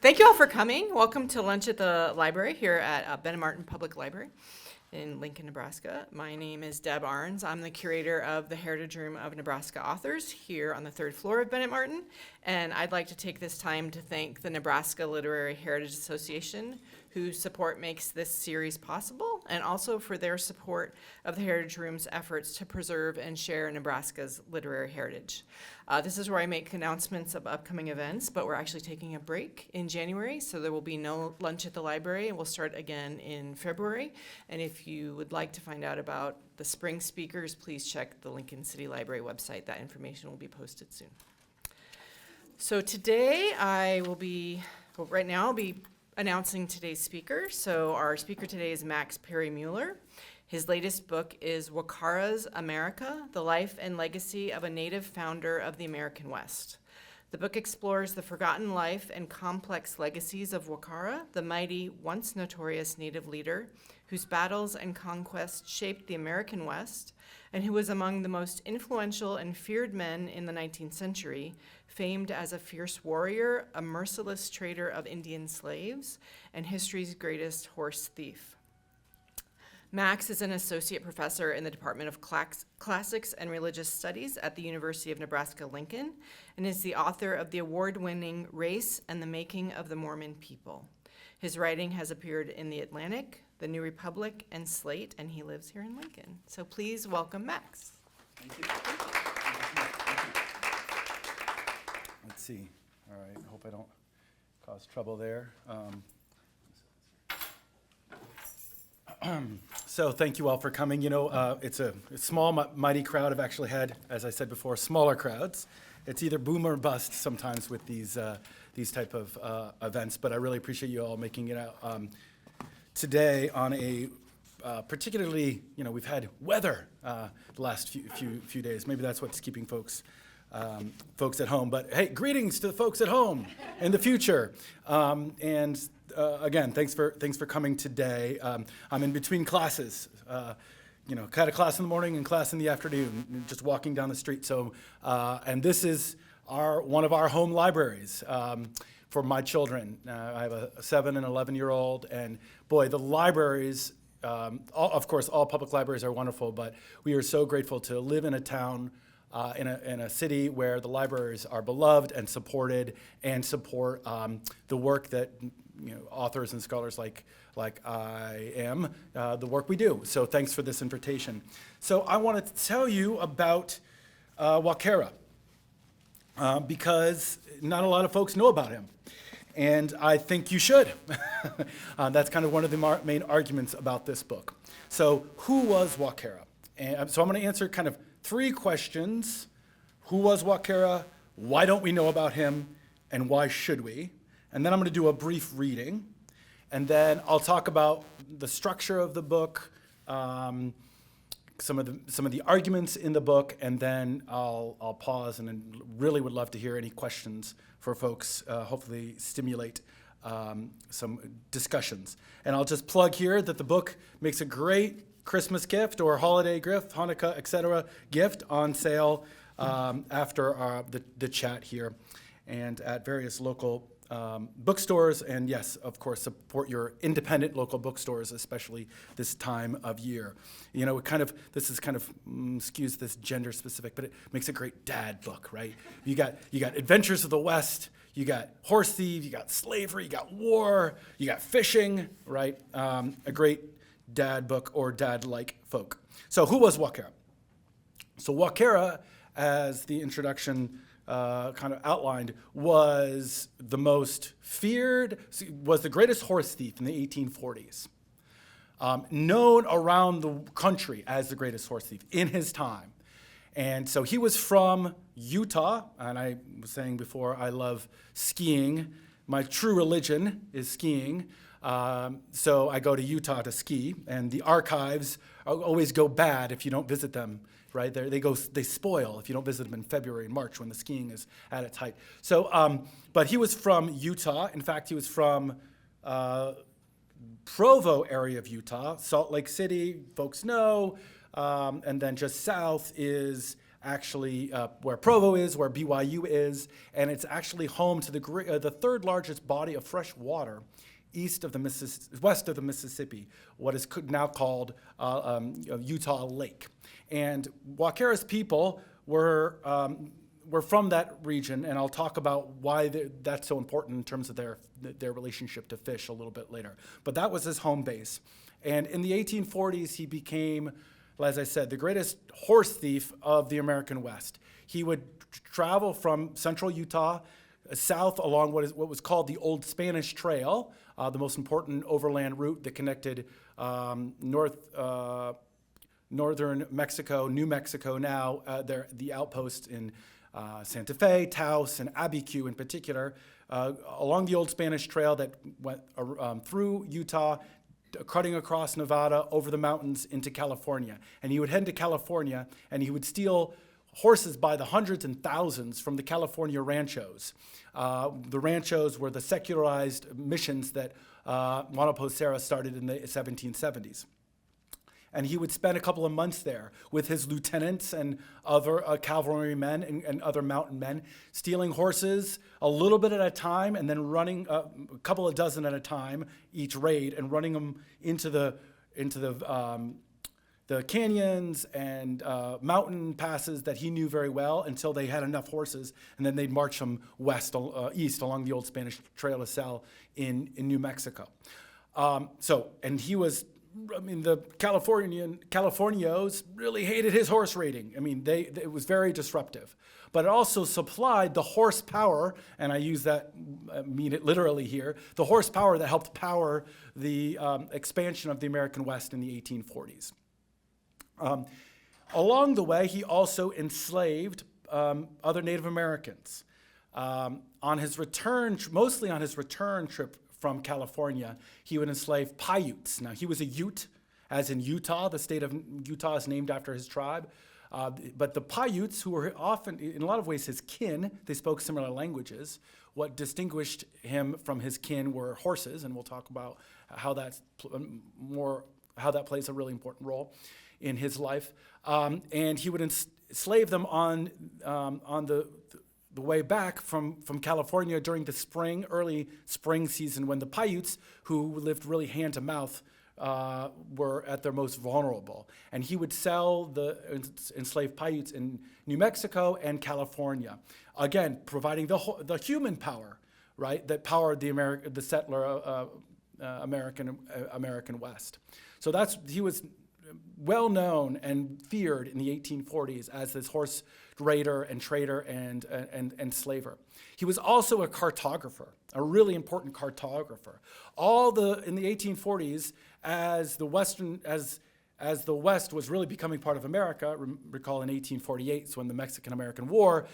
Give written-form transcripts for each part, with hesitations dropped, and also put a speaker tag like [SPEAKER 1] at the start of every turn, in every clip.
[SPEAKER 1] Thank you all for coming. Welcome to lunch at the library here at Bennett Martin Public Library in Lincoln, Nebraska. My name is Deb Arns. I'm the curator of the Heritage Room of Nebraska Authors here on the third floor of Bennett Martin. And I'd like to take this time to thank the Nebraska Literary Heritage Association, whose support makes this series possible, and also for their support of the Heritage Room's efforts to preserve and share Nebraska's literary heritage. This is where I make announcements of upcoming events, but we're actually taking a break in January, so there will be no lunch at the library, and we'll start again in February. And if you would like to find out about the spring speakers, please check the Lincoln City Library website. That information will be posted soon. So today right now I'll be announcing today's speaker. So our speaker today is Perry Mueller. His latest book is Wakara's America, The Life and Legacy of a Native Founder of the American West. The book explores the forgotten life and complex legacies of Wakara, the mighty, once notorious Native leader whose battles and conquests shaped the American West, and who was among the most influential and feared men in the 19th century, famed as a fierce warrior, a merciless trader of Indian slaves, and history's greatest horse thief. Max is an associate professor in the Department of Classics and Religious Studies at the University of Nebraska-Lincoln, and is the author of the award-winning Race and the Making of the Mormon People. His writing has appeared in The Atlantic, The New Republic, and Slate, and he lives here in Lincoln. So please welcome Max.
[SPEAKER 2] Thank you. Let's see. All right, I hope I don't cause trouble there. So thank you all for coming. You know, it's a small, mighty crowd. I've actually had, as I said before, smaller crowds. It's either boom or bust sometimes with these type of events, but I really appreciate you all making it out today on a particularly, we've had weather the last few days. Maybe that's what's keeping folks at home. But hey, greetings to the folks at home in the future. Again, thanks for coming today. I'm in between classes. Had a class in the morning and class in the afternoon, just walking down the street. So, and this is one of our home libraries for my children. I have a 7 and 11-year-old, and boy, the libraries. Of course, all public libraries are wonderful, but we are so grateful to live in a town, in a city where the libraries are beloved and supported, and support the work that authors and scholars like I am, the work we do. So thanks for this invitation. So I want to tell you about Wakara, because not a lot of folks know about him. And I think you should. That's kind of one of the main arguments about this book. So who was Wakara? And so I'm going to answer kind of 3 questions. Who was Wakara? Why don't we know about him? And why should we? And then I'm going to do a brief reading. And then I'll talk about the structure of the book, some of the arguments in the book, and then I'll pause and then really would love to hear any questions for folks, hopefully stimulate some discussions. And I'll just plug here that the book makes a great Christmas gift or holiday gift, Hanukkah, etc. gift on sale after the chat here and at various local bookstores. And yes, of course, support your independent local bookstores, especially this time of year. This is kind of skews this gender specific, but it makes a great dad book, right? You got Adventures of the West, you got horse thieves, you got slavery, you got war, you got fishing, right? A great dad book or dad-like folk. So who was Wakara? So Wakara, as the introduction kind of outlined, was the most feared, was the greatest horse thief in the 1840s. Known around the country as the greatest horse thief in his time. And so he was from Utah, and I was saying before, I love skiing. My true religion is skiing. So I go to Utah to ski, and the archives always go bad if you don't visit them, right? They spoil if you don't visit them in February and March when the skiing is at its height. So, but he was from Utah. In fact, he was from Provo area of Utah, Salt Lake City, folks know, and then just south is actually where Provo is, where BYU is, and it's actually home to the third largest body of fresh water west of the Mississippi, what is now called Utah Lake. And Wakara's people were from that region, and I'll talk about why that's so important in terms of their relationship to fish a little bit later. But that was his home base. And in the 1840s, he became, as I said, the greatest horse thief of the American West. He would travel from central Utah south along what was called the Old Spanish Trail, the most important overland route that connected northern Mexico, New Mexico now, the outposts in Santa Fe, Taos, and Abiquiu in particular, along the Old Spanish Trail that went through Utah, cutting across Nevada, over the mountains into California. And he would head to California, and he would steal horses by the hundreds and thousands from the California ranchos. The ranchos were the secularized missions that Juan Posera started in the 1770s. And he would spend a couple of months there with his lieutenants and other cavalrymen and other mountain men, stealing horses a little bit at a time, and then running a couple of dozen at a time each raid, and running them into the canyons and mountain passes that he knew very well until they had enough horses, and then they'd march them east along the Old Spanish Trail to sell in New Mexico. And he was, the Californios really hated his horse raiding. It was very disruptive. But it also supplied the horsepower, and I use that, mean it literally here, the horsepower that helped power the expansion of the American West in the 1840s. Along the way, he also enslaved other Native Americans. On his return, mostly on his return trip from California, he would enslave Paiutes. Now, he was a Ute, as in Utah. The state of Utah is named after his tribe. But the Paiutes, who were often, in a lot of ways, his kin, they spoke similar languages. What distinguished him from his kin were horses, and we'll talk about how that plays a really important role in his life. And he would enslave them on the way back from California during the early spring season, when the Paiutes, who lived really hand to mouth, were at their most vulnerable. And he would sell the enslaved Paiutes in New Mexico and California, again providing the human power, right, that powered the settler American West. So he was well known and feared in the 1840s as this horse raider and trader and slaver. He was also a cartographer, a really important cartographer. In the 1840s, as the West was really becoming part of America, recall in 1848, so when the Mexican-American War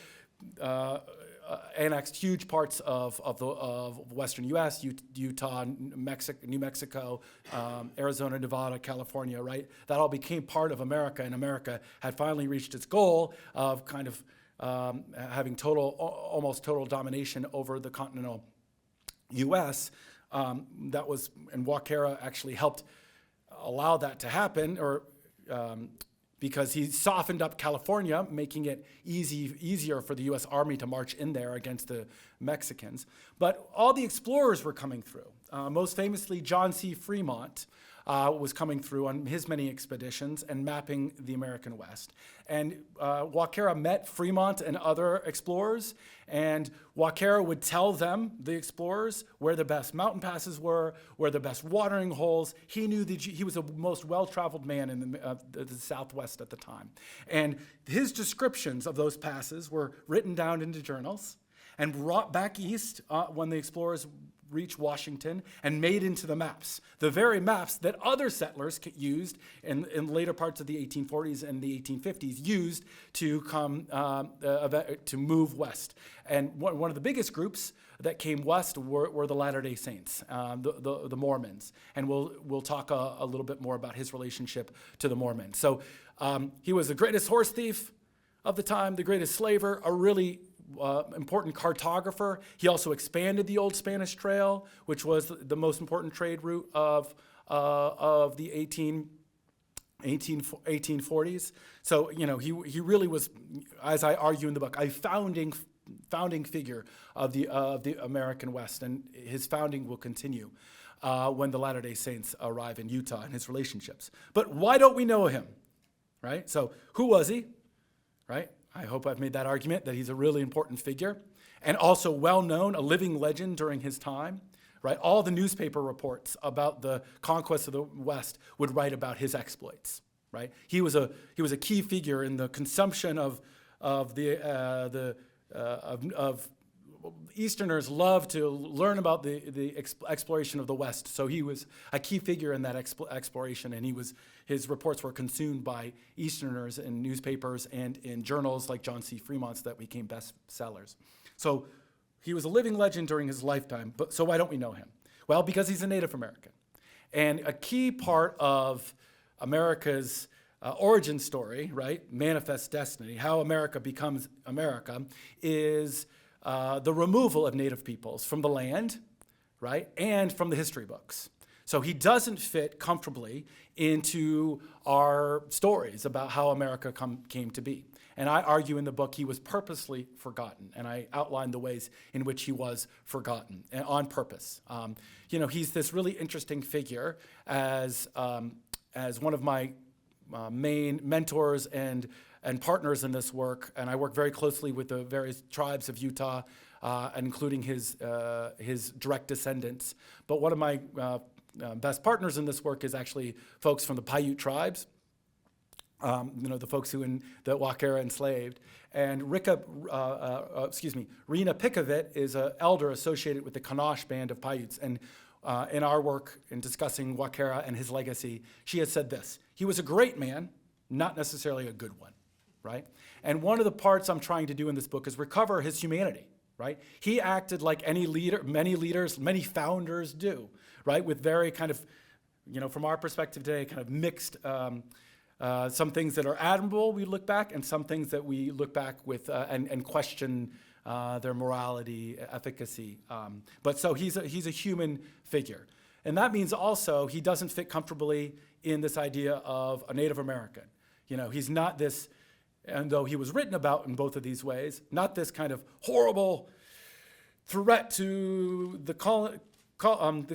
[SPEAKER 2] annexed huge parts of western U.S., Utah, New Mexico, Arizona, Nevada, California, right? That all became part of America, and America had finally reached its goal of kind of having almost total domination over the continental U.S. And Wakara actually helped allow that to happen, because he softened up California, making it easier for the U.S. Army to march in there against the Mexicans. But all the explorers were coming through. Most famously, John C. Fremont was coming through on his many expeditions and mapping the American West. And Wakara met Fremont and other explorers, and Wakara would tell them, the explorers, where the best mountain passes were, where the best watering holes. He knew that he was the most well-traveled man in the Southwest at the time. And his descriptions of those passes were written down into journals and brought back east when the explorers reached Washington and made into the maps, the very maps that other settlers used in later parts of the 1840s and the 1850s, used to to move west. And one of the biggest groups that came west were the Latter-day Saints, the Mormons. And we'll talk a little bit more about his relationship to the Mormons. So he was the greatest horse thief of the time, the greatest slaver, a really important cartographer. He also expanded the Old Spanish Trail, which was the most important trade route of the 1840s. So, he really was, as I argue in the book, a founding figure of the American West, and his founding will continue when the Latter-day Saints arrive in Utah and his relationships. But why don't we know him, right? So who was he, right? I hope I've made that argument that he's a really important figure and also well-known, a living legend during his time, right? All the newspaper reports about the conquest of the West would write about his exploits, right? He was a key figure in the consumption of Easterners love to learn about the exploration of the West. So he was a key figure in that exploration, and his reports were consumed by Easterners in newspapers and in journals like John C. Fremont's that became bestsellers. So he was a living legend during his lifetime, so why don't we know him? Well, because he's a Native American. And a key part of America's origin story, right, manifest destiny, how America becomes America, is the removal of Native peoples from the land, right, and from the history books. So he doesn't fit comfortably into our stories about how America came to be. And I argue in the book he was purposely forgotten, and I outline the ways in which he was forgotten and on purpose. He's this really interesting figure as one of my main mentors and partners in this work, and I work very closely with the various tribes of Utah, including his direct descendants. But one of my best partners in this work is actually folks from the Paiute tribes, the folks that Wakara enslaved. And Rena Pickavit is an elder associated with the Kanash band of Paiutes. And in our work in discussing Wakara and his legacy, she has said this: he was a great man, not necessarily a good one, right? And one of the parts I'm trying to do in this book is recover his humanity, right? He acted like any leader, many leaders, many founders do, right? With very kind of, from our perspective today, kind of mixed, some things that are admirable we look back, and some things that we look back with and question their morality, efficacy. But so he's a human figure. And that means also he doesn't fit comfortably in this idea of a Native American. He's not this, and though he was written about in both of these ways, not this kind of horrible threat to the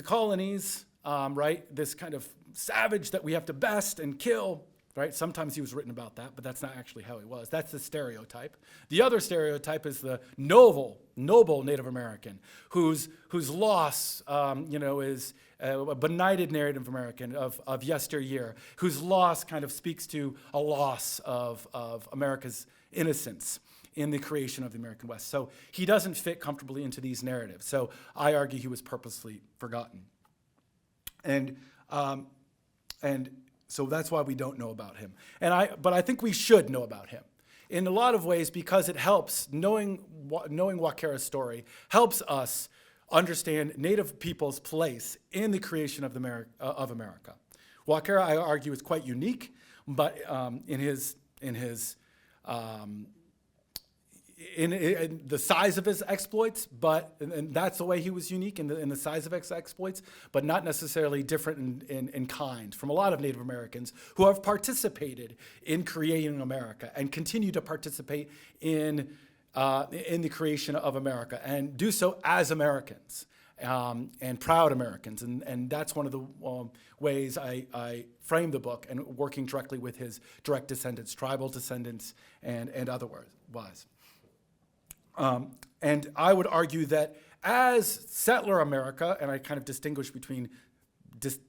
[SPEAKER 2] colonies, right? This kind of savage that we have to best and kill, right? Sometimes he was written about that, but that's not actually how he was. That's the stereotype. The other stereotype is the noble Native American whose loss, is a benighted Native American of yesteryear, whose loss kind of speaks to a loss of America's innocence in the creation of the American West. So he doesn't fit comfortably into these narratives. So I argue he was purposely forgotten. And so that's why we don't know about him. But I think we should know about him in a lot of ways, because it helps, knowing Wakara's story helps us understand Native people's place in the creation of America. Wakara, I argue, is quite unique, but in the size of his exploits, and that's the way he was unique in the size of his exploits, but not necessarily different in kind from a lot of Native Americans who have participated in creating America and continue to participate in the creation of America and do so as Americans and proud Americans. And that's one of the ways I frame the book, and working directly with his direct descendants, tribal descendants, and otherwise. And I would argue that as settler America, and I kind of distinguish between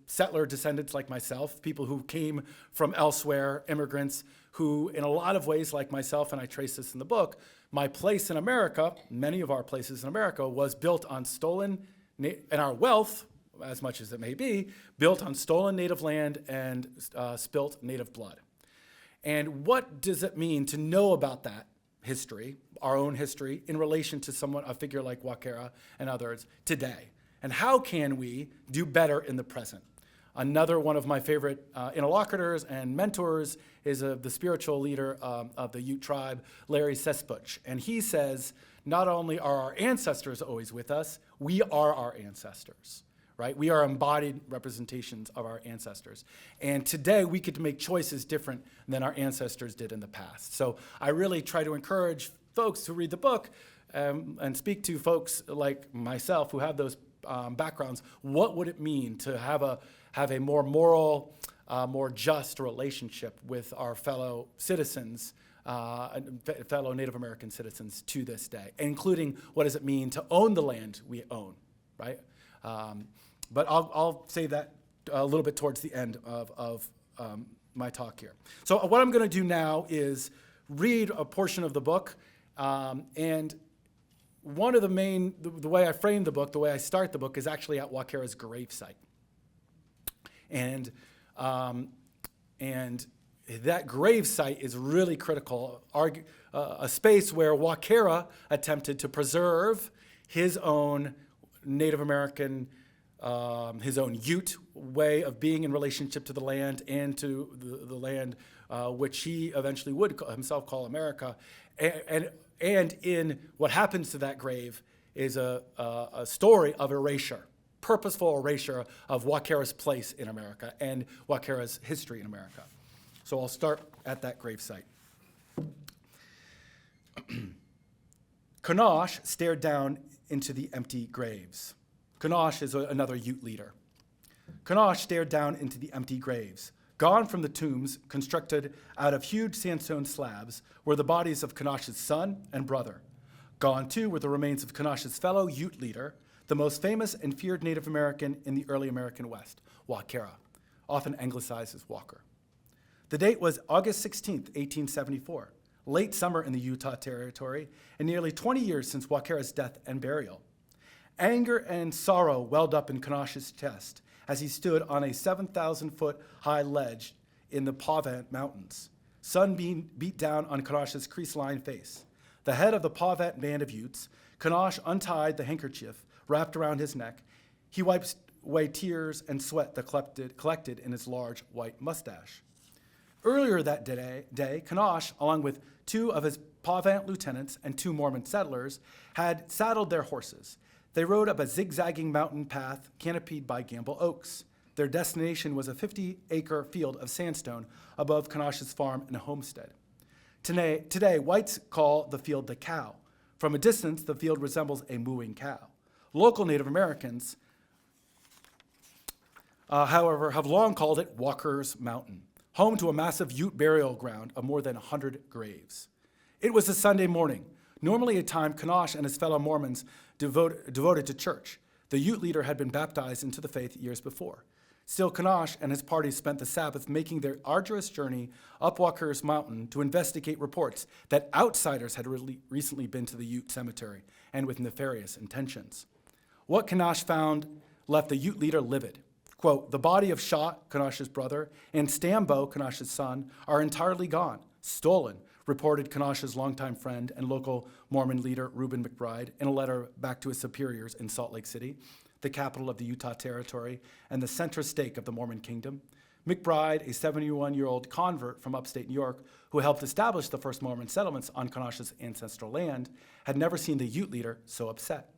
[SPEAKER 2] settler descendants like myself, people who came from elsewhere, immigrants who, in a lot of ways like myself, and I trace this in the book, my place in America, many of our places in America, was built on stolen, and our wealth, as much as it may be, built on stolen Native land and spilt Native blood. And what does it mean to know about that history, our own history, in relation to a figure like Wakara and others today? And how can we do better in the present? Another one of my favorite interlocutors and mentors is the spiritual leader of the Ute tribe, Larry Sespuch. And he says, not only are our ancestors always with us, we are our ancestors, right? We are embodied representations of our ancestors. And today we get to make choices different than our ancestors did in the past. So I really try to encourage folks who read the book and speak to folks like myself who have those backgrounds. What would it mean to have a more moral, more just relationship with our fellow citizens, fellow Native American citizens to this day, including what does it mean to own the land we own, right? But I'll say that a little bit towards the end of my talk here. So what I'm going to do now is read a portion of the book, and one of the way I frame the book, the way I start the book, is actually at Wakara's gravesite. And that gravesite is really critical, a space where Wakara attempted to preserve his own Native American, his own Ute way of being in relationship to the land and to the land which he eventually would himself call America. And in what happens to that grave is a story of erasure, purposeful erasure of Wakara's place in America and Wakara's history in America. So I'll start at that gravesite. Kanosh stared down into the empty graves. Kanosh is another Ute leader. Kanosh stared down into the empty graves. Gone from the tombs constructed out of huge sandstone slabs were the bodies of Kanosh's son and brother. Gone, too, were the remains of Kanosh's fellow Ute leader, the most famous and feared Native American in the early American West, Wakara, often anglicized as Walker. The date was August 16th, 1874, late summer in the Utah Territory, and nearly 20 years since Wakara's death and burial. Anger and sorrow welled up in Kanosh's chest as he stood on a 7,000-foot high ledge in the Pavant Mountains. Sun beat down on Kanosh's crease-lined face. The head of the Pavant band of Utes, Kanosh untied the handkerchief wrapped around his neck. He wiped away tears and sweat that collected in his large white mustache. Earlier that day, Kanosh, along with 2 of his Pavant lieutenants and 2 Mormon settlers, had saddled their horses. They rode up a zigzagging mountain path canopied by Gamble oaks. Their destination was a 50-acre field of sandstone above Kanosh's farm and homestead. Today, whites call the field the Cow. From a distance, the field resembles a mooing cow. Local Native Americans, however, have long called it Walker's Mountain, home to a massive Ute burial ground of more than 100 graves. It was a Sunday morning, normally a time Kanosh and his fellow Mormons devoted to church. The Ute leader had been baptized into the faith years before. Still, Kanosh and his party spent the Sabbath making their arduous journey up Walker's Mountain to investigate reports that outsiders had recently been to the Ute cemetery and with nefarious intentions. What Kanosh found left the Ute leader livid. Quote, the body of Shah, Kanosh's brother, and Stambo, Kanosh's son, are entirely gone, stolen, reported Kanosh's longtime friend and local Mormon leader Reuben McBride in a letter back to his superiors in Salt Lake City, the capital of the Utah Territory and the central stake of the Mormon Kingdom. McBride, a 71-year-old convert from upstate New York who helped establish the first Mormon settlements on Kanosh's ancestral land, had never seen the Ute leader so upset.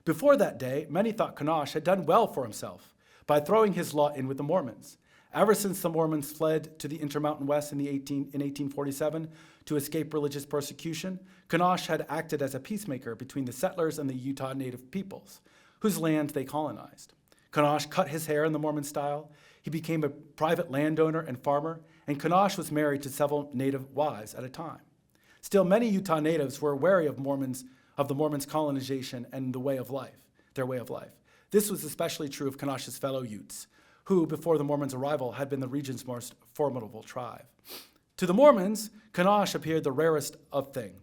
[SPEAKER 2] Before that day, many thought Kanosh had done well for himself by throwing his lot in with the Mormons. Ever since the Mormons fled to the Intermountain West in 1847 to escape religious persecution, Kanosh had acted as a peacemaker between the settlers and the Utah Native peoples, whose land they colonized. Kanosh cut his hair in the Mormon style. He became a private landowner and farmer, and Kanosh was married to several Native wives at a time. Still, many Utah natives were wary of the Mormons' colonization and their way of life. This was especially true of Kanosh's fellow Utes, who, before the Mormons' arrival, had been the region's most formidable tribe. To the Mormons, Kanosh appeared the rarest of thing,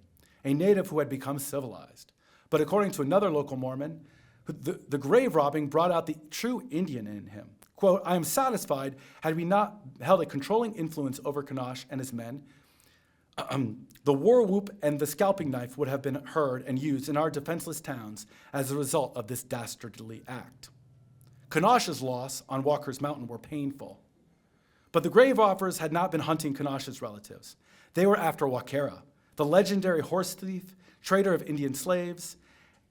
[SPEAKER 2] a native who had become civilized. But according to another local Mormon, the grave robbing brought out the true Indian in him. Quote, I am satisfied, had we not held a controlling influence over Kanosh and his men, the war whoop and the scalping knife would have been heard and used in our defenseless towns as a result of this dastardly act. Kanosh's loss on Walker's Mountain were painful. But the grave robbers had not been hunting Kanosh's relatives. They were after Wakara, the legendary horse thief, trader of Indian slaves,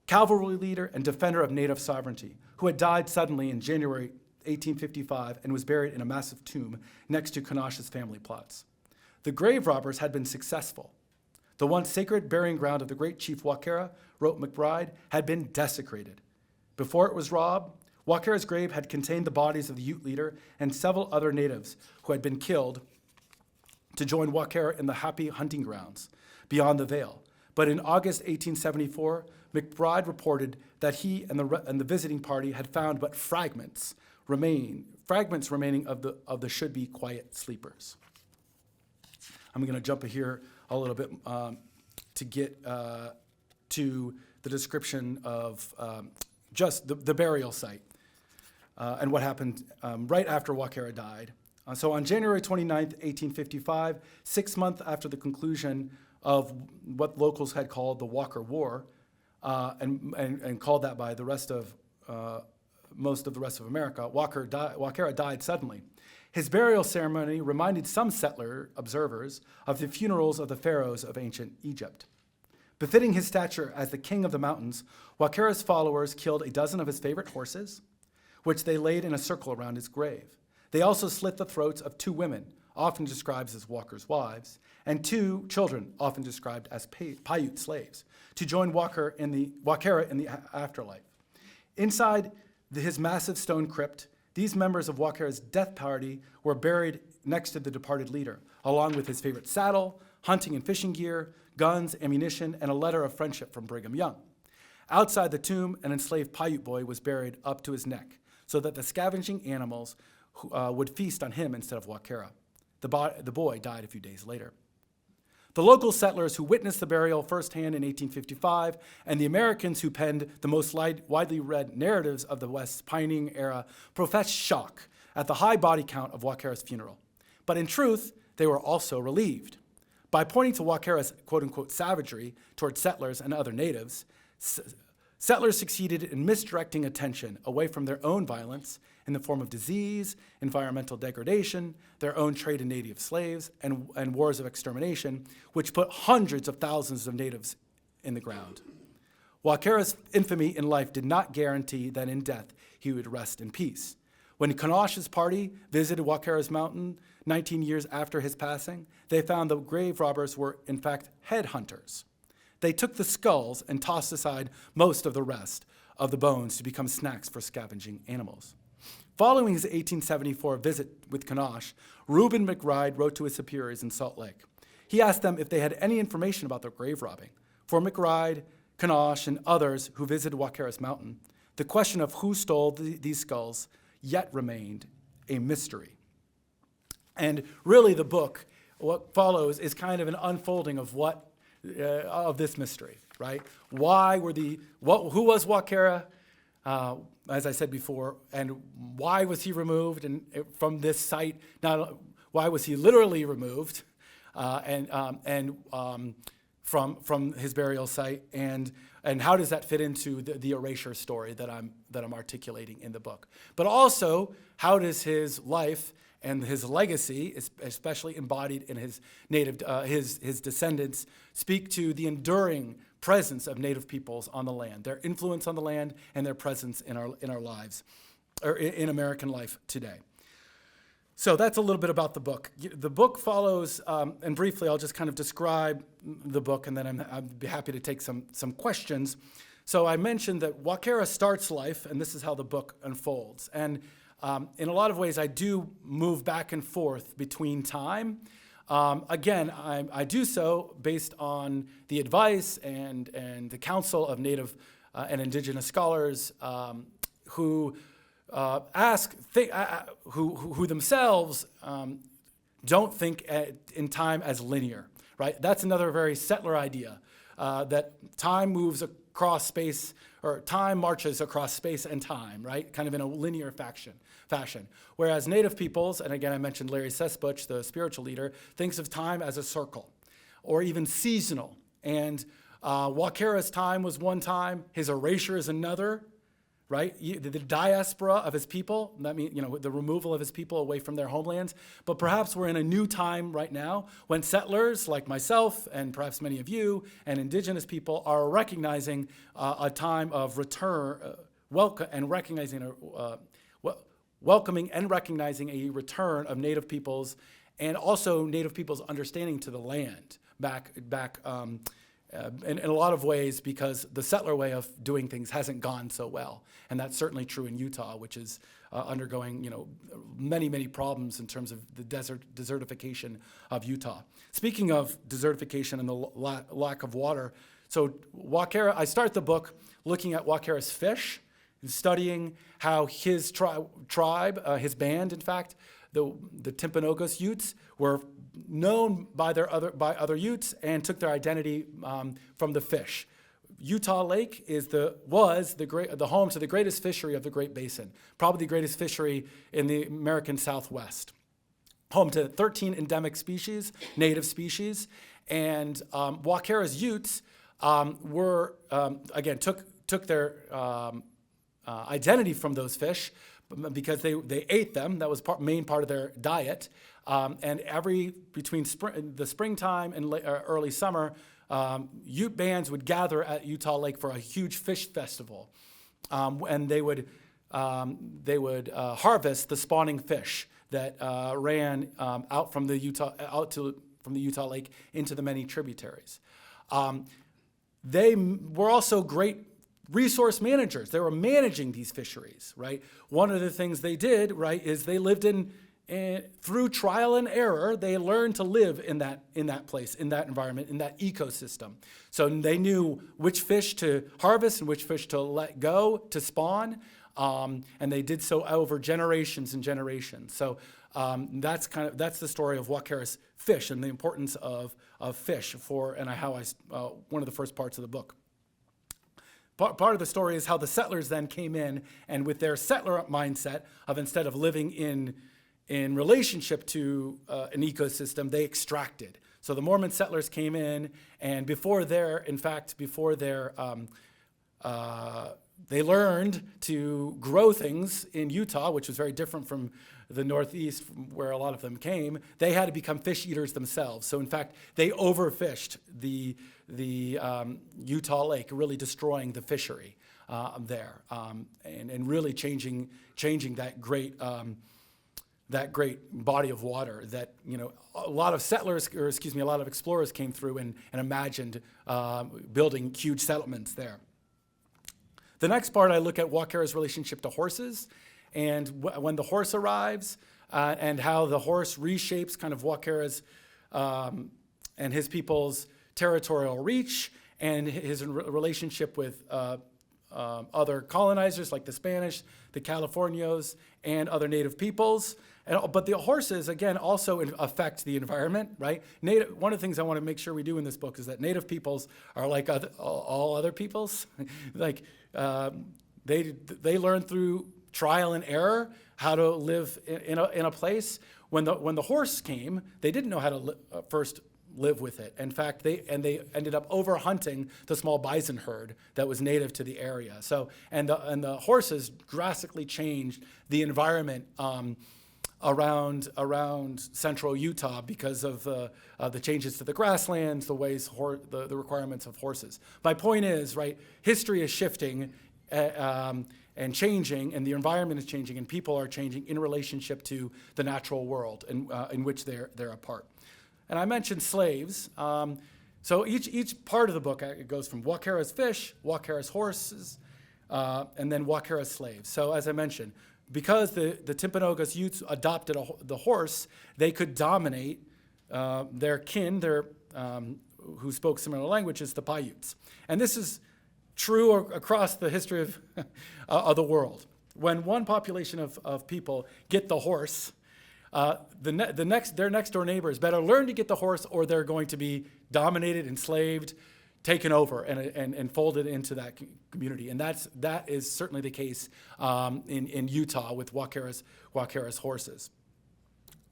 [SPEAKER 2] cavalry leader and defender of Native sovereignty, who had died suddenly in January 1855 and was buried in a massive tomb next to Kanash's family plots. The grave robbers had been successful. The once sacred burying ground of the great chief Wakara, wrote McBride, had been desecrated. Before it was robbed, Wakara's grave had contained the bodies of the Ute leader and several other natives who had been killed to join Wakara in the happy hunting grounds beyond the Veil. But in August 1874, McBride reported that he and the visiting party had found but fragments remaining of the should-be quiet sleepers. I'm going to jump here a little bit to get to the description of just the burial site and what happened right after Wakara died. So on January 29th, 1855, 6 months after the conclusion of what locals had called the Walker War, and called that by the rest of most of the rest of America, Wakara died suddenly. His burial ceremony reminded some settler observers of the funerals of the pharaohs of ancient Egypt. Befitting his stature as the king of the mountains, Wakara's followers killed a dozen of his favorite horses, which they laid in a circle around his grave. They also slit the throats of 2 women, often described as Walker's wives, and 2 children, often described as Paiute slaves, to join Wakara in the afterlife. Inside his massive stone crypt, these members of Wakara's death party were buried next to the departed leader, along with his favorite saddle, hunting and fishing gear, guns, ammunition, and a letter of friendship from Brigham Young. Outside the tomb, an enslaved Paiute boy was buried up to his neck, so that the scavenging animals would feast on him instead of Wakara. The boy died a few days later. The local settlers who witnessed the burial firsthand in 1855, and the Americans who penned the most widely read narratives of the West's pioneering era, professed shock at the high body count of Wakara's funeral. But in truth, they were also relieved. By pointing to Wakara's quote-unquote savagery toward settlers and other natives, settlers succeeded in misdirecting attention away from their own violence in the form of disease, environmental degradation, their own trade in native slaves, and wars of extermination, which put hundreds of thousands of natives in the ground. Wakara's infamy in life did not guarantee that in death he would rest in peace. When Kanash's party visited Wakara's mountain 19 years after his passing, they found the grave robbers were, in fact, headhunters. They took the skulls and tossed aside most of the rest of the bones to become snacks for scavenging animals. Following his 1874 visit with Kanash, Reuben McBride wrote to his superiors in Salt Lake. He asked them if they had any information about the grave robbing. For McBride, Kanash, and others who visited Wakara's mountain, the question of who stole these skulls yet remained a mystery. And really the book, what follows, is kind of an unfolding of of this mystery, right? Who was Wakara? As I said before, and why was he removed from this site? Why was he literally removed, from his burial site, and how does that fit into the erasure story that I'm articulating in the book? But also, how does his life and his legacy, especially embodied in his his descendants, speak to the enduring presence of Native peoples on the land, their influence on the land, and their presence in our lives, or in American life today. So that's a little bit about the book. The book follows, and briefly, I'll just kind of describe the book, and then I'd be happy to take some questions. So I mentioned that Wakara starts life, and this is how the book unfolds. And in a lot of ways, I do move back and forth between time. Again, I do so based on the advice and the counsel of Native and Indigenous scholars who who themselves don't think in time as linear, right? That's another very settler idea, that time moves across space, or time marches across space and time, right? Kind of in a linear fashion. Whereas Native peoples, and again I mentioned Larry Sesbuch, the spiritual leader, thinks of time as a circle, or even seasonal. And Wakara's time was one time, his erasure is another, right? The diaspora of his people, that means, the removal of his people away from their homelands. But perhaps we're in a new time right now when settlers like myself and perhaps many of you and indigenous people are recognizing a time of return, welcoming and recognizing a return of Native peoples and also Native peoples' understanding to the land back in a lot of ways, because the settler way of doing things hasn't gone so well. And that's certainly true in Utah, which is undergoing many, many problems in terms of the desertification of Utah. Speaking of desertification and the lack of water, so Wakara, I start the book looking at Wakara's fish, and studying how his tribe, his band, in fact, the Timpanogos Utes, were known by other Utes and took their identity from the fish. Utah Lake was the home to the greatest fishery of the Great Basin, probably the greatest fishery in the American Southwest. Home to 13 endemic species, native species, and Wakara's Utes took their identity from those fish because they ate them. That was main part of their diet. And between the springtime and early summer, Ute bands would gather at Utah Lake for a huge fish festival, and they would harvest the spawning fish that ran out from the Utah Lake into the many tributaries. They were also great resource managers. They were managing these fisheries, right? One of the things they did, right, is they lived through trial and error, they learned to live in that place, in that environment, in that ecosystem. So they knew which fish to harvest and which fish to let go to spawn, and they did so over generations and generations. So that's the story of Wakara's fish and the importance of fish one of the first parts of the book. Part of the story is how the settlers then came in, and with their settler mindset of instead of living in relationship to an ecosystem, they extracted. So the Mormon settlers came in, and they learned to grow things in Utah, which was very different from the Northeast, where a lot of them came. They had to become fish eaters themselves. So in fact, they overfished the Utah Lake, really destroying the fishery there, and really changing that great body of water that a lot of explorers came through and imagined building huge settlements there. The next part, I look at Wakara's relationship to horses, and when the horse arrives, and how the horse reshapes kind of Wakara's and his people's territorial reach, and his relationship with other colonizers like the Spanish, the Californios, and other native peoples. But the horses, again, also affect the environment, right? One of the things I want to make sure we do in this book is that native peoples are like all other peoples. Like they learn through trial and error how to live in a place. When the horse came, they didn't know how to first live with it. In fact, they ended up over-hunting the small bison herd that was native to the area. So and the horses drastically changed the environment around central Utah because of the changes to the grasslands, the ways the requirements of horses. My point is, right, history is shifting and changing, and the environment is changing, and people are changing in relationship to the natural world in which they're a part. And I mentioned slaves. So each part of the book, it goes from Wakara's fish, Wakara's horses, and then Wakara's slaves. So as I mentioned, because the Timpanogos Utes adopted the horse, they could dominate their kin, who spoke similar languages, the Paiutes. And this is true across the history of the world. When one population of people get the horse, their next door neighbors better learn to get the horse, or they're going to be dominated, enslaved, taken over, and folded into that community. And that is certainly the case in Utah with Wakara's horses.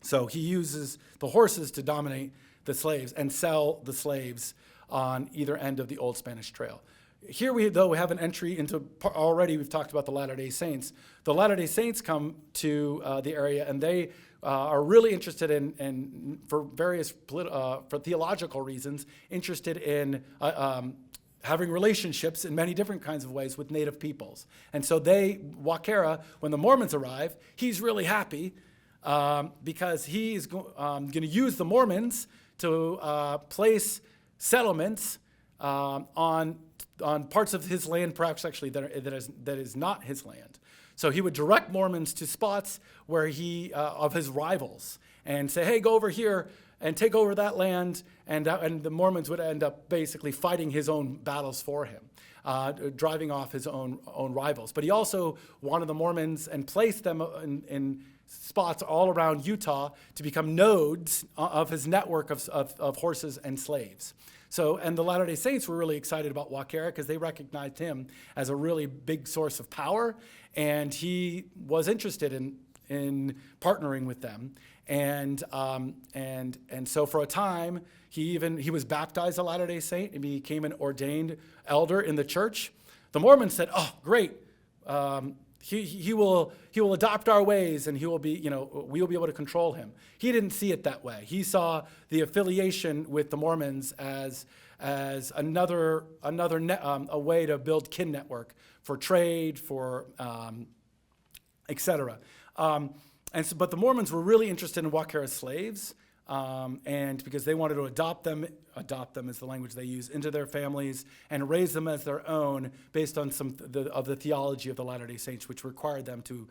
[SPEAKER 2] So he uses the horses to dominate the slaves and sell the slaves on either end of the Old Spanish Trail. Here we have an entry into already. We've talked about the Latter-day Saints. The Latter-day Saints come to the area, and they are really interested in for various for theological reasons, interested in having relationships in many different kinds of ways with native peoples. And so Wakara, when the Mormons arrive, he's really happy because he's going to use the Mormons to place settlements on parts of his land, perhaps actually that is not his land. So he would direct Mormons to spots where of his rivals and say, hey, go over here and take over that land, and the Mormons would end up basically fighting his own battles for him, driving off his own rivals. But he also wanted the Mormons and placed them in spots all around Utah to become nodes of his network of horses and slaves. So, and the Latter-day Saints were really excited about Wakara because they recognized him as a really big source of power, and he was interested in partnering with them. And so for a time, he was baptized a Latter-day Saint and became an ordained elder in the church. The Mormons said, "Oh, great! He will adopt our ways, and we will be able to control him." He didn't see it that way. He saw the affiliation with the Mormons as another a way to build kin network for trade, for etc. But the Mormons were really interested in Wakara's slaves, and because they wanted to adopt them is the language they use, into their families and raise them as their own based on some of the theology of the Latter-day Saints, which required them to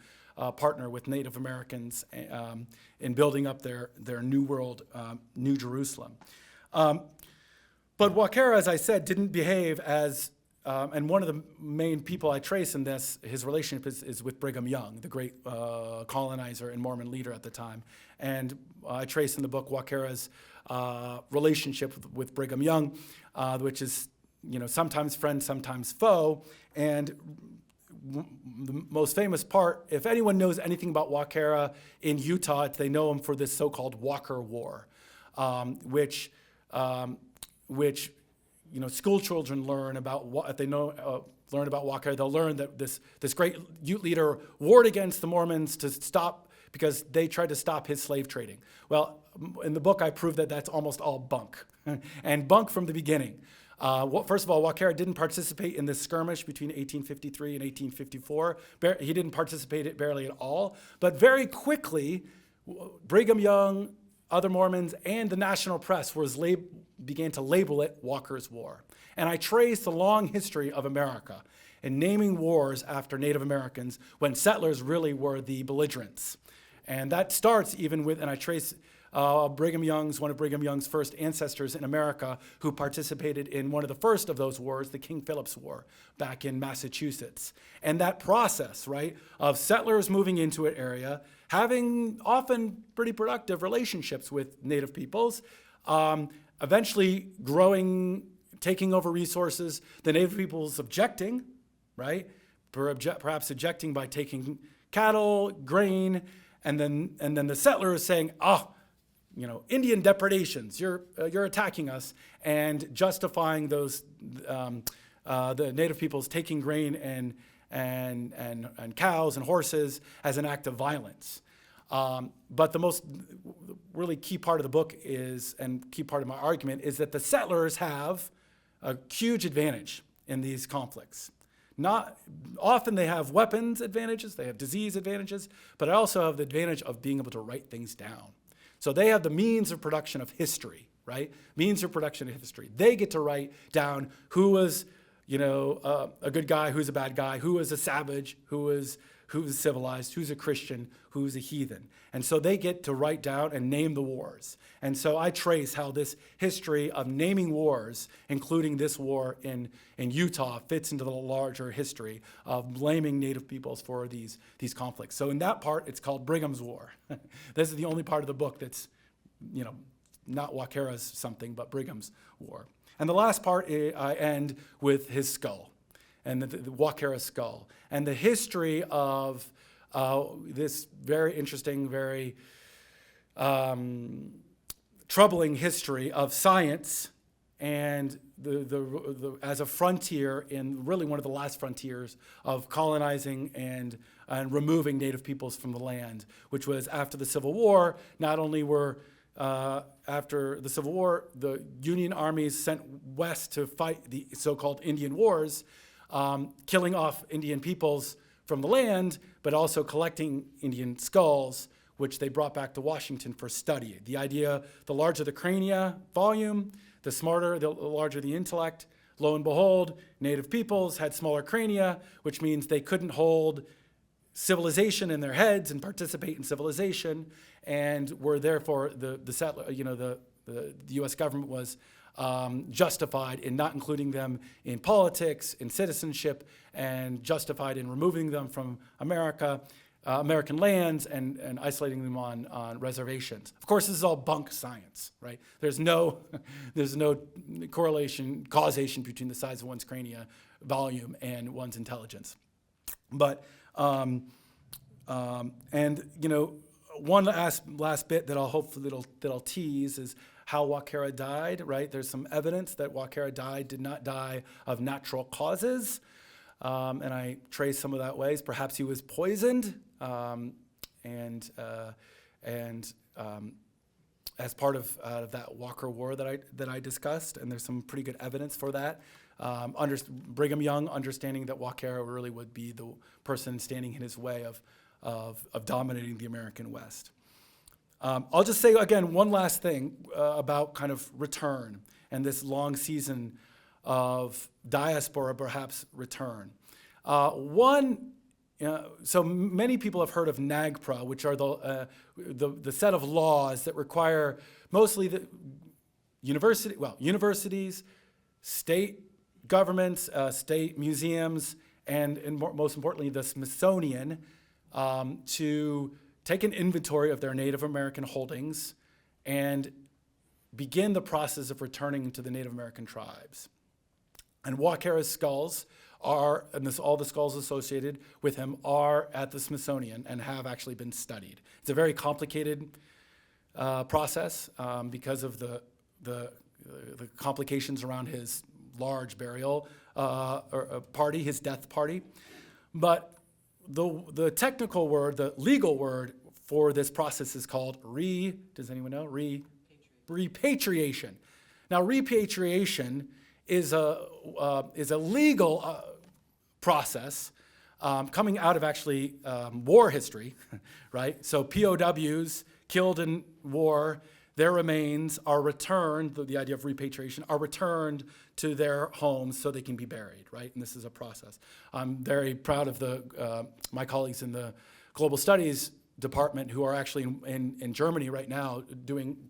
[SPEAKER 2] partner with Native Americans in building up their New World, New Jerusalem. But Wakara, as I said, didn't behave as and one of the main people I trace in this, his relationship is with Brigham Young, the great colonizer and Mormon leader at the time. And I trace in the book Wakara's relationship with Brigham Young, which is, sometimes friend, sometimes foe. And the most famous part, if anyone knows anything about Wakara in Utah, they know him for this so-called Walker War, which school children learn about what they know. Learn about Wakara. They'll learn that this great Ute leader warred against the Mormons because they tried to stop his slave trading. Well, in the book, I prove that that's almost all bunk, and bunk from the beginning. First of all, Wakara didn't participate in this skirmish between 1853 and 1854. He didn't participate barely at all. But very quickly, Brigham Young, other Mormons, and the national press began to label it Walker's War. And I trace the long history of America in naming wars after Native Americans when settlers really were the belligerents. And that starts even with, and I trace one of Brigham Young's first ancestors in America who participated in one of the first of those wars, the King Philip's War, back in Massachusetts. And that process, right, of settlers moving into an area, having often pretty productive relationships with Native peoples, eventually growing, taking over resources, the Native peoples objecting, right? Perhaps objecting by taking cattle, grain, and then the settlers saying, Indian depredations, you're attacking us, and justifying those the Native peoples taking grain and cows and horses as an act of violence. But the most really key part of the book and key part of my argument is that the settlers have a huge advantage in these conflicts. Not often they have weapons advantages, they have disease advantages, but I also have the advantage of being able to write things down. So they have the means of production of history, right? Means of production of history. They get to write down who was, a good guy, who's a bad guy, who was a savage, who's civilized, who's a Christian, who's a heathen. And so they get to write down and name the wars. And so I trace how this history of naming wars, including this war in Utah, fits into the larger history of blaming Native peoples for these conflicts. So in that part, it's called Brigham's War. This is the only part of the book that's, not Wakara's something, but Brigham's War. And the last part, I end with his skull, and the Wakara skull, and the history of this very interesting, very troubling history of science and as a frontier in really one of the last frontiers of colonizing and removing Native peoples from the land, which was after the Civil War. Not only were after the Civil War, the Union armies sent west to fight the so-called Indian Wars, killing off Indian peoples from the land, but also collecting Indian skulls, which they brought back to Washington for study. The idea, the larger the crania volume, the smarter, the larger the intellect. Lo and behold, Native peoples had smaller crania, which means they couldn't hold civilization in their heads and participate in civilization, and were therefore the U.S. government was justified in not including them in politics, in citizenship, and justified in removing them from American lands and isolating them on reservations. Of course, this is all bunk science, right? There's no causation between the size of one's crania volume and one's intelligence. But one last bit that I'll tease is how Wakara died, right? There's some evidence that Wakara did not die of natural causes. And I trace some of that ways. Perhaps he was poisoned, and as part of that Walker War that I discussed, and there's some pretty good evidence for that. Brigham Young understanding that Wakara really would be the person standing in his way of dominating the American West. I'll just say again one last thing about kind of return and this long season of diaspora, perhaps return. So many people have heard of NAGPRA, which are the set of laws that require mostly the universities, state governments, state museums, and most importantly, the Smithsonian, to take an inventory of their Native American holdings and begin the process of returning to the Native American tribes. And Wakara's skulls all the skulls associated with him are at the Smithsonian and have actually been studied. It's a very complicated process because of the complications around his large burial party, his death party. But the technical word, the legal word for this process is called does anyone know? Repatriation. Now, repatriation is a legal process coming out of actually war history, right? So POWs killed in war, their remains are returned, the idea of repatriation, are returned to their homes so they can be buried, right? And this is a process. I'm very proud of my colleagues in the Global Studies department who are actually in Germany right now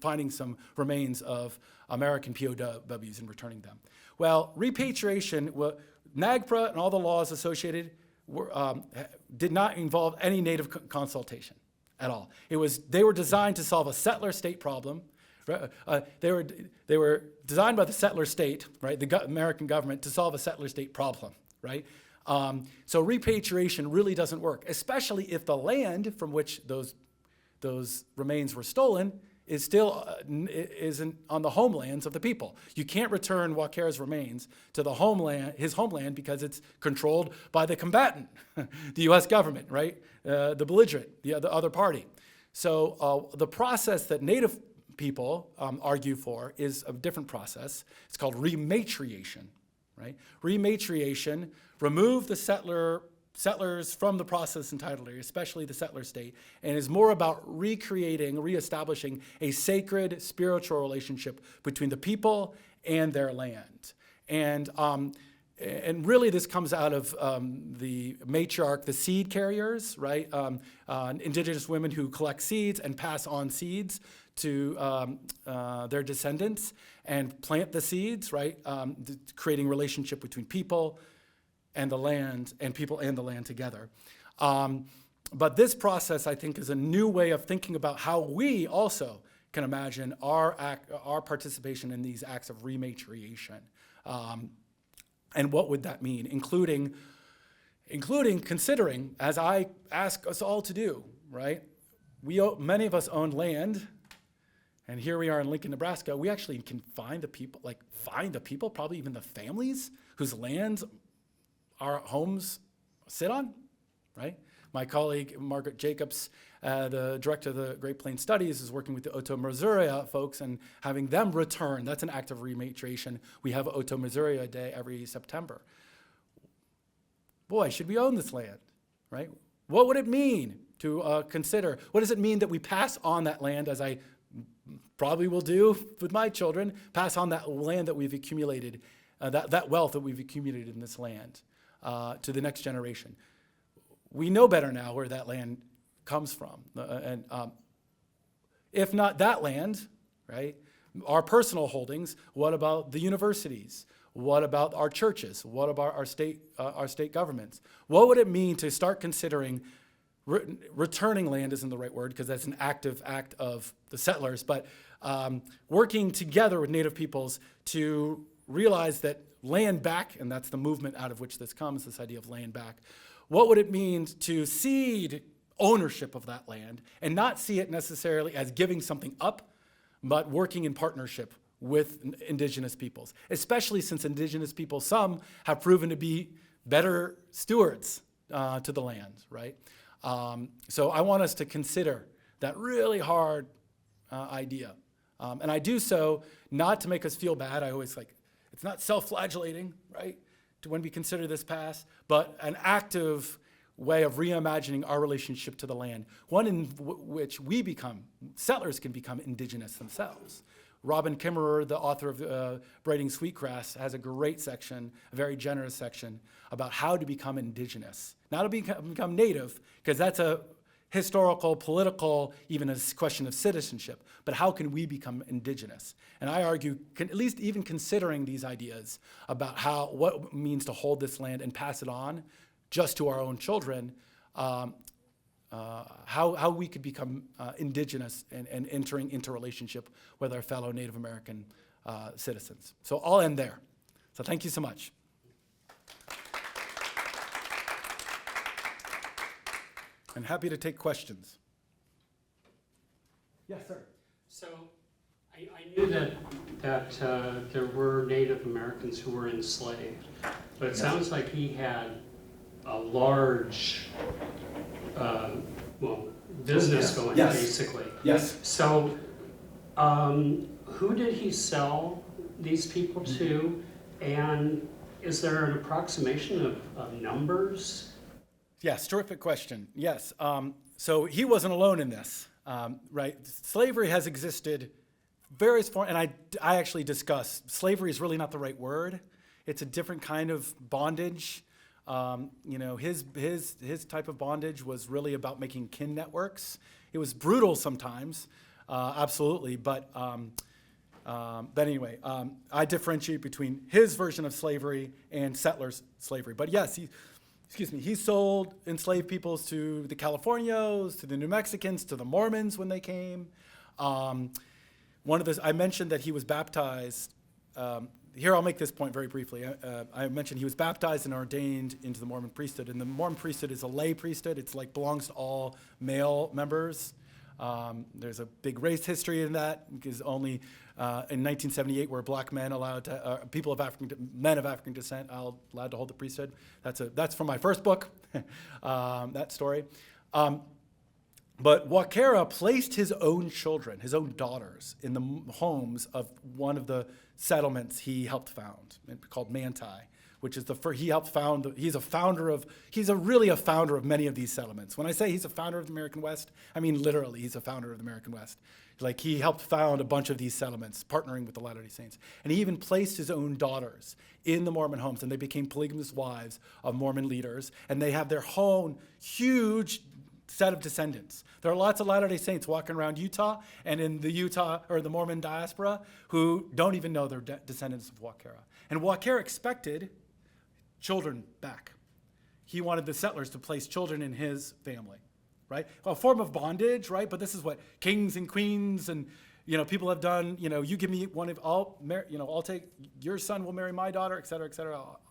[SPEAKER 2] finding some remains of American POWs and returning them. Well, repatriation, NAGPRA and all the laws associated did not involve any Native consultation at all. They were designed to solve a settler state problem. They were designed by the settler state, right, the American government, to solve a settler state problem, right? So repatriation really doesn't work, especially if the land from which those remains were stolen is still isn't on the homelands of the people. You can't return Wakara's remains to his homeland, because it's controlled by the combatant, the U.S. government, right? The belligerent, the other party. So the process that Native people argue for is a different process. It's called rematriation, right? Rematriation, remove the settlers from the process entirely, especially the settler state, and is more about reestablishing a sacred spiritual relationship between the people and their land. And really this comes out of the matriarch, the seed carriers, right? Indigenous women who collect seeds and pass on seeds to their descendants and plant the seeds, right? Creating relationship between people and the land, and people and the land together. But this process, I think, is a new way of thinking about how we also can imagine our participation in these acts of rematriation. And what would that mean? Including considering, as I ask us all to do, right? Many of us own land, And here we are in Lincoln, Nebraska. We actually can find the people, probably even the families whose lands our homes sit on, right? My colleague, Margaret Jacobs, the director of the Great Plains Studies, is working with the Missouri folks and having them return. That's an act of rematriation. We have Missouri Day every September. Boy, should we own this land, right? What would it mean to consider? What does it mean that we pass on that land, as I probably will do with my children, pass on that land that we've accumulated, that wealth that we've accumulated in this land to the next generation? We know better now where that land comes from. If not that land, right, our personal holdings, what about the universities? What about our churches? What about our state governments? What would it mean to start considering returning land isn't the right word because that's an active act of the settlers, but working together with Native peoples to realize that land back, and that's the movement out of which this comes, this idea of land back. What would it mean to cede ownership of that land and not see it necessarily as giving something up, but working in partnership with indigenous peoples, especially since indigenous people, some have proven to be better stewards to the land, right? So I want us to consider that really hard idea. And I do so not to make us feel bad. I always it's not self-flagellating, right, when we consider this past, but an active way of reimagining our relationship to the land, one in which settlers can become indigenous themselves. Robin Kimmerer, the author of Braiding Sweetgrass, has a great section, a very generous section, about how to become indigenous. Not to become native, because that's a historical, political, even a question of citizenship, but how can we become indigenous? And I argue, at least even considering these ideas about what it means to hold this land and pass it on just to our own children, how we could become indigenous and entering into relationship with our fellow Native American citizens. So I'll end there. So thank you so much. I'm happy to take questions. Yes, sir.
[SPEAKER 3] So I knew that there were Native Americans who were enslaved, but it sounds like he had a large business going, basically.
[SPEAKER 2] Yes.
[SPEAKER 3] So who did he sell these people to, and is there an approximation of numbers?
[SPEAKER 2] Yes, terrific question. Yes. So he wasn't alone in this, right? Slavery has existed various forms, and I actually discuss slavery is really not the right word. It's a different kind of bondage. His type of bondage was really about making kin networks. It was brutal sometimes, absolutely, but anyway, I differentiate between his version of slavery and settlers' slavery. But yes, he sold enslaved peoples to the Californios, to the New Mexicans, to the Mormons when they came. I mentioned that he was baptized. Here, I'll make this point very briefly. I mentioned he was baptized and ordained into the Mormon priesthood, and the Mormon priesthood is a lay priesthood. It's belongs to all male members. There's a big race history in that, because only in 1978 were black men allowed to, men of African descent allowed to hold the priesthood. That's from my first book, that story. But Wakara placed his own children, his own daughters, in the homes of one of the settlements he helped found, called Manti, which is he's really a founder of many of these settlements. When I say he's a founder of the American West, I mean literally he's a founder of the American West. He helped found a bunch of these settlements, partnering with the Latter-day Saints. And he even placed his own daughters in the Mormon homes, and they became polygamous wives of Mormon leaders, and they have their own huge set of descendants. There are lots of Latter-day Saints walking around Utah and in the Utah or the Mormon diaspora who don't even know they're descendants of Wakara. And Wakara expected children back. He wanted the settlers to place children in his family, right? Well, a form of bondage, right? But this is what kings and queens and people have done, you give me one of, I'll take, your son will marry my daughter, et cetera,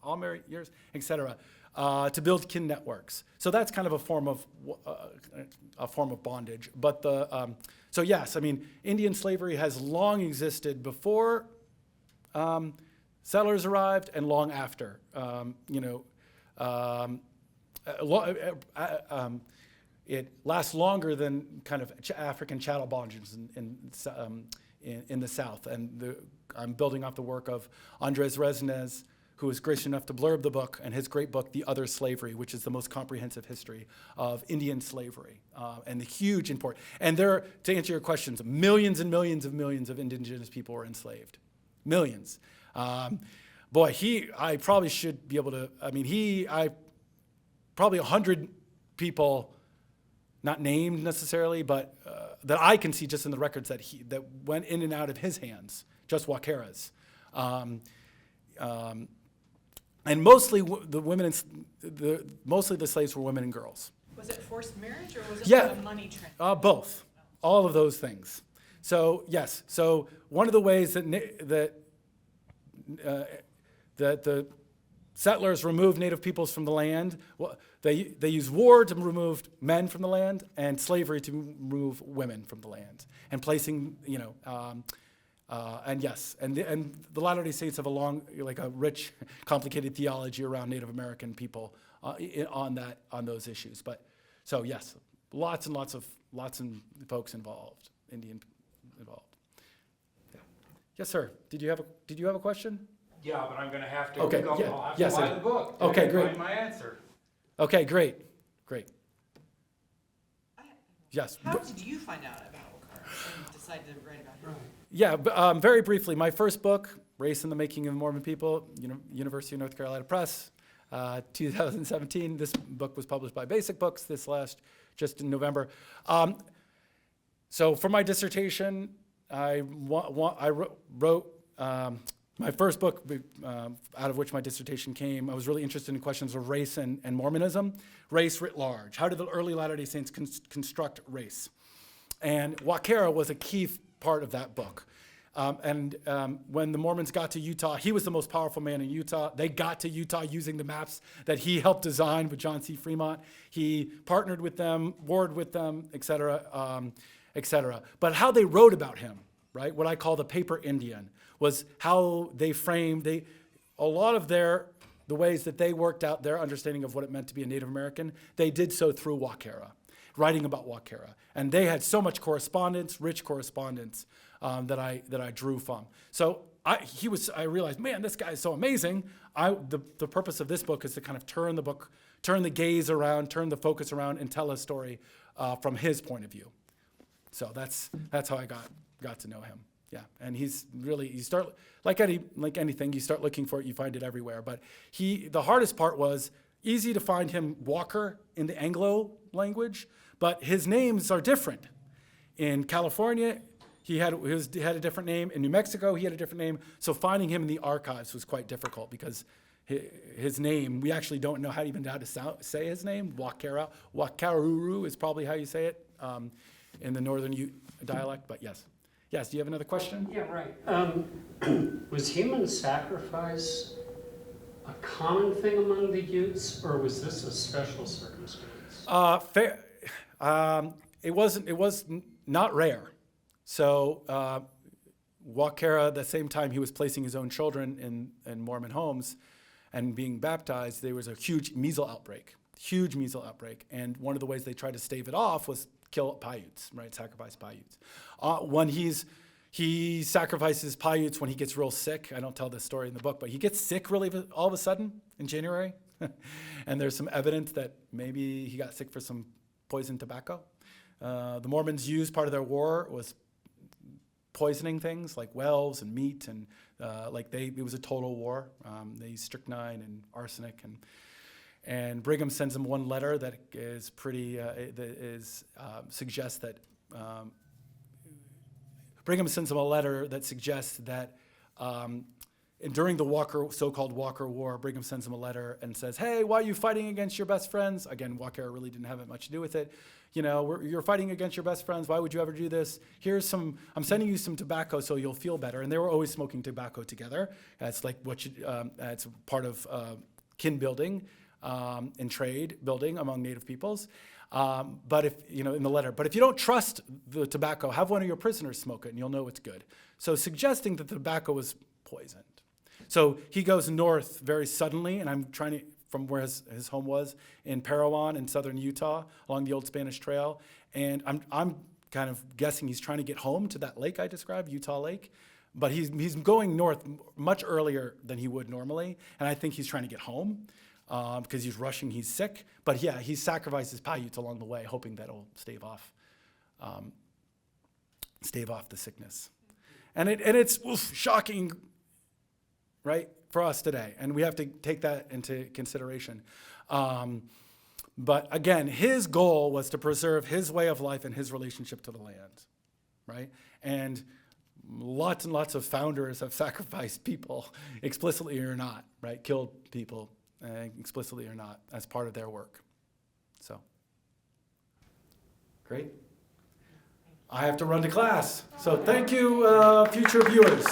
[SPEAKER 2] I'll marry yours, et cetera, to build kin networks. So that's kind of a form of bondage. But so yes, I mean, Indian slavery has long existed before settlers arrived and long after. It lasts longer than kind of African chattel bondages in the South. And I'm building off the work of Andres Resnez, who was gracious enough to blurb the book, and his great book, The Other Slavery, which is the most comprehensive history of Indian slavery, and the huge import. And to answer your questions, millions and millions of indigenous people were enslaved. Millions. I probably should be able to, probably 100 people, not named necessarily, but that I can see just in the records that went in and out of his hands, just Wakara's. And mostly mostly the slaves were women and girls.
[SPEAKER 1] Was it forced marriage or was it
[SPEAKER 2] Yeah.
[SPEAKER 1] like a money transfer?
[SPEAKER 2] Both, all of those things. So yes, so one of the ways that the settlers removed native peoples from the land, they used war to remove men from the land and slavery to remove women from the land, and placing, and yes, and the Latter-day Saints have a rich, complicated theology around Native American people on those issues. But so yes, lots of folks involved, Indian involved. Yeah. Yes, sir. Did you have a question?
[SPEAKER 4] Yeah, but I'm gonna have to
[SPEAKER 2] Okay,
[SPEAKER 4] go,
[SPEAKER 2] yeah,
[SPEAKER 4] I'll have
[SPEAKER 2] yes,
[SPEAKER 4] to buy
[SPEAKER 2] I-
[SPEAKER 4] the book.
[SPEAKER 2] okay,
[SPEAKER 4] to
[SPEAKER 2] great.
[SPEAKER 4] Find my answer.
[SPEAKER 2] Okay, great. Yes.
[SPEAKER 1] How did you find out about Wakara and decide to write about him?
[SPEAKER 2] Yeah, very briefly, my first book, Race and the Making of Mormon People, University of North Carolina Press, 2017. This book was published by Basic Books just in November. So for my dissertation, I wrote my first book, out of which my dissertation came. I was really interested in questions of race and Mormonism, race writ large. How did the early Latter-day Saints construct race? And Wakara was a key part of that book. When the Mormons got to Utah, he was the most powerful man in Utah. They got to Utah using the maps that he helped design with John C. Fremont. He partnered with them, warred with them, et cetera, et cetera. But how they wrote about him, right, what I call the paper Indian, was how they framed, a lot of the ways that they worked out their understanding of what it meant to be a Native American, they did so through Wakara, writing about Wakara. And they had so much correspondence, rich correspondence, that I drew from. So I realized, man, this guy is so amazing. The purpose of this book is to kind of turn the gaze around, turn the focus around, and tell a story from his point of view. So that's how I got to know him. Yeah, and he's really, you start, like anything, you start looking for it, you find it everywhere. But the hardest part was easy to find him Walker in the Anglo language, but his names are different. In California, he had a different name. In New Mexico, he had a different name. So finding him in the archives was quite difficult because his name, we actually don't know how to say his name. Wakara. Wakaruru is probably how you say it in the northern Ute dialect, but yes. Yes, do you have another question?
[SPEAKER 3] Yeah, right. Was human sacrifice a common thing among the Utes, or was this a special circumstance?
[SPEAKER 2] It was not rare. So Wakara, the same time he was placing his own children in Mormon homes and being baptized, there was a huge measles outbreak. And one of the ways they tried to stave it off was kill Paiutes, right? Sacrifice Paiutes. When he sacrifices Paiutes when he gets real sick. I don't tell this story in the book, but he gets sick really all of a sudden in January. And there's some evidence that maybe he got sick for some poisoned tobacco. The Mormons used part of their war was poisoning things like wells and meat, and it was a total war. They used strychnine and arsenic, and Brigham sends them one letter that is suggests that Brigham sends them a letter that suggests that and during the so-called Walker War, Brigham sends him a letter and says, hey, why are you fighting against your best friends? Again, Wakara really didn't have much to do with it. You know, you're fighting against your best friends. Why would you ever do this? I'm sending you some tobacco so you'll feel better. And they were always smoking tobacco together. It's like it's part of kin building and trade building among Native peoples. But if, in the letter, but if you don't trust the tobacco, have one of your prisoners smoke it and you'll know it's good. So suggesting that the tobacco was poisoned. So he goes north very suddenly, and I'm trying to, from where his home was, in Parowan in southern Utah, along the old Spanish Trail. And I'm kind of guessing he's trying to get home to that lake I described, Utah Lake. But he's going north much earlier than he would normally, and I think he's trying to get home because he's rushing, he's sick. But yeah, he sacrifices Paiutes along the way, hoping that it'll stave off the sickness. And it's shocking, right, for us today, and we have to take that into consideration. But again, his goal was to preserve his way of life and his relationship to the land, right? And lots of founders have sacrificed people, explicitly or not, right? Killed people, explicitly or not, as part of their work. So, great. I have to run to class. So thank you, future viewers.